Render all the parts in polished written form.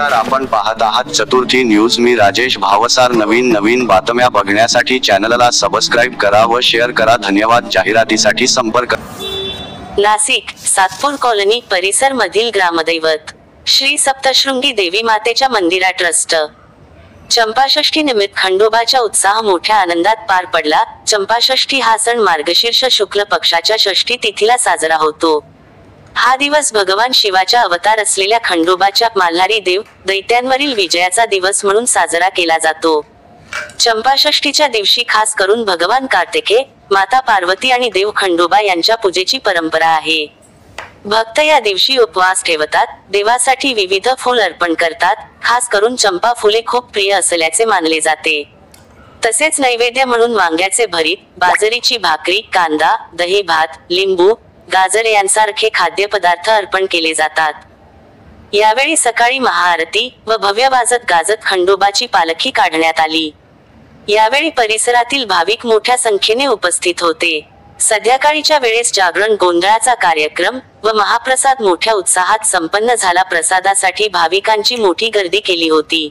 नमस्कार, आपण पाहत आहात चतुर्थी न्यूज। मी राजेश भावसार। नवीन बातम्या बघण्यासाठी चॅनलला सबस्क्राइब करा व शेअर करा। धन्यवाद। जाहिरातीसाठी संपर्क। नाशिक सातपूर कॉलनी परिसर मधील ग्रामदैवत श्री सप्तशृंगी देवी मातेच्या मंदिरा ट्रस्ट चंपाषष्ठी निमित्त खंडोबाचा उत्साह मोठ्या आनंदात पार पडला। चंपाषष्ठी हा सण मार्गशीर्ष शुक्ल पक्षाच्या षष्ठी तिथीला साजरा होतो। हा दिवस भगवान शिवाचा अवतार असलेल्या खंडोबाच्या मल्हारी देव दैत्यांवरील विजयाचा दिवस म्हणून साजरा केला जातो। चंपाषष्ठीच्या दिवशी खास करून भगवान कार्तिकेय, माता पार्वती आणि देव खंडोबा यांच्या पूजेची परंपरा आहे। भक्त या दिवशी उपवास ठेवतात, देवासाठी विविध फूल अर्पण करतात। खास करून चंपा फुले खूप प्रिय असल्याचे मानले जाते। तसेच नैवेद्य म्हणून वांग्याचे भरीत, बाजरीची भाकरी, कांदा, दही, भात, लिंबू, गाजर यांसारखे खाद्यपदार्थ अर्पण केले जातात। यावेळी सकाळी महाआरती व भव्य वाजत गाजत खंडोबाची पालखी काढण्यात आली। यावेळी परिसरातील भाविक मोठ्या संख्येने उपस्थित होते। संध्याकाळीच्या वेळेस जागरण गोंधळाचा कार्यक्रम व महाप्रसाद मोठ्या उत्साहात संपन्न झाला। प्रसादासाठी भाविकांची मोठी गर्दी केली होती।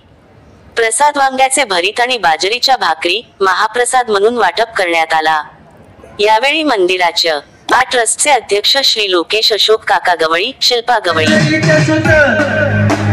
प्रसाद वांग्याचे भरीत आणि बाजरीच्या भाकरी महाप्रसाद म्हणून वाटप करण्यात आला। यावेळी मंदिराच्या ट्रस्टचे अध्यक्ष श्री लोकेश अशोक काका गवळी, शिल्पा गवळी,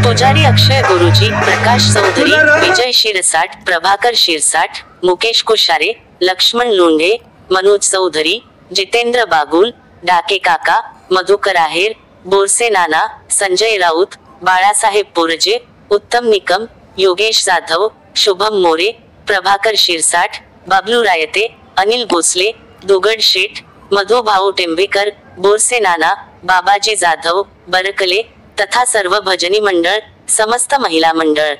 पुजारी अक्षय गुरुजी, प्रकाश चौधरी, विजय शिरसाट, प्रभाकर शिरसाट, मुकेश कुशारे, लक्ष्मण लोंढे, मनोज चौधरी, जितेंद्र बागुल, डाके काका, मधुकर आहेर, बोरसे नाना, संजय राऊत, बाळासाहेब पोरजे, उत्तम निकम, योगेश जाधव, शुभम मोरे, प्रभाकर शिरसाट, बाबलू रायते, अनिल भोसले, दुगड शेठ, मधु भाऊ टेंबेकर, बोरसे नाना, बाबाजी जाधव, बरकले तथा सर्व भजनी मंडळ, समस्त महिला मंडळ।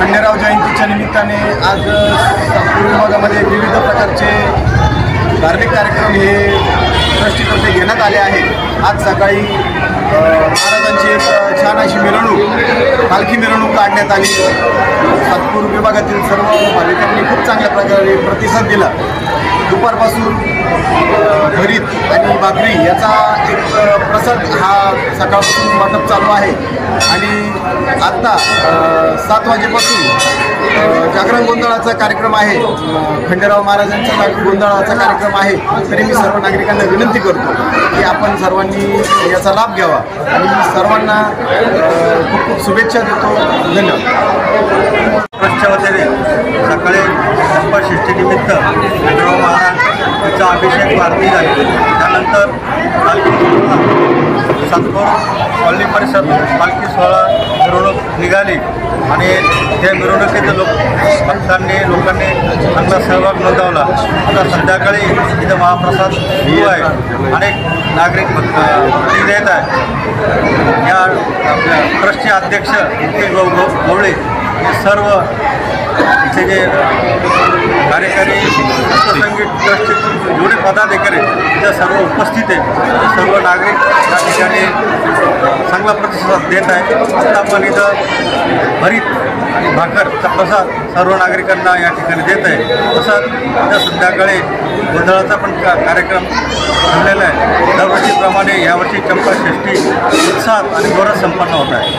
खंडेराव जयंतीच्या निमित्ताने आज सातपूर विभागामध्ये विविध प्रकारचे धार्मिक कार्यक्रम हे ट्रस्टीतर्फे घेण्यात आले आहेत। आज सकाळी महाराजांची एक छान अशी मिरवणूक, पालखी मिरवणूक काढण्यात आली। सातपूर विभागातील सर्व भाविकांनी खूप चांगल्या प्रकारे प्रतिसाद दिला। दुपारपासून भरीत आणि भाकरी याचा एक प्रसाद हा सकाळपासून वाटप चालू आहे आणि आत्ता 7 वाजेपासून जागरण गोंधळाचा कार्यक्रम आहे। खंडेराव महाराजांचा जागरण गोंधळाचा कार्यक्रम आहे। तरी मी सर्व नागरिकांना विनंती करतो की आपण सर्वांनी याचा लाभ घ्यावा आणि मी सर्वांना खूप खूप शुभेच्छा देतो। धन्यवाद। ट्रस्टच्या वतीने सकाळी चंपाषष्ठीनिमित्त खंडेराव महाराज यांचा अभिषेक आरती झाली। त्यानंतर सातपूर कॉलनी परिसर पालखी सोहळा मिरवणूक निघाली आणि त्या मिरवणुकीत लोकांनी चांगला सहभाग नोंदवला। आता संध्याकाळी इथं महाप्रसाद सुरू आहे। अनेक नागरिक देत आहे। या ट्रस्टचे अध्यक्ष मुकेश गवळे हे सर्व इथे जे कार्यकारी संगीत ट्रस्टचे जेवढे पदाधिकारी आहेत ते सर्व उपस्थित आहेत. सर्व नागरिक या ठिकाणी चांगला प्रतिसाद देत आहे. आता पण इथं भरीत आणि भाकरचा प्रसाद सर्व नागरिकांना या ठिकाणी देत आहे. तसंच उद्या संध्याकाळी गोंधळाचा पण कार्यक्रम ठरलेला आहे. दरवर्षीप्रमाणे यावर्षी चंपाषष्ठी उत्साहात आणि जोरात संपन्न होत आहे.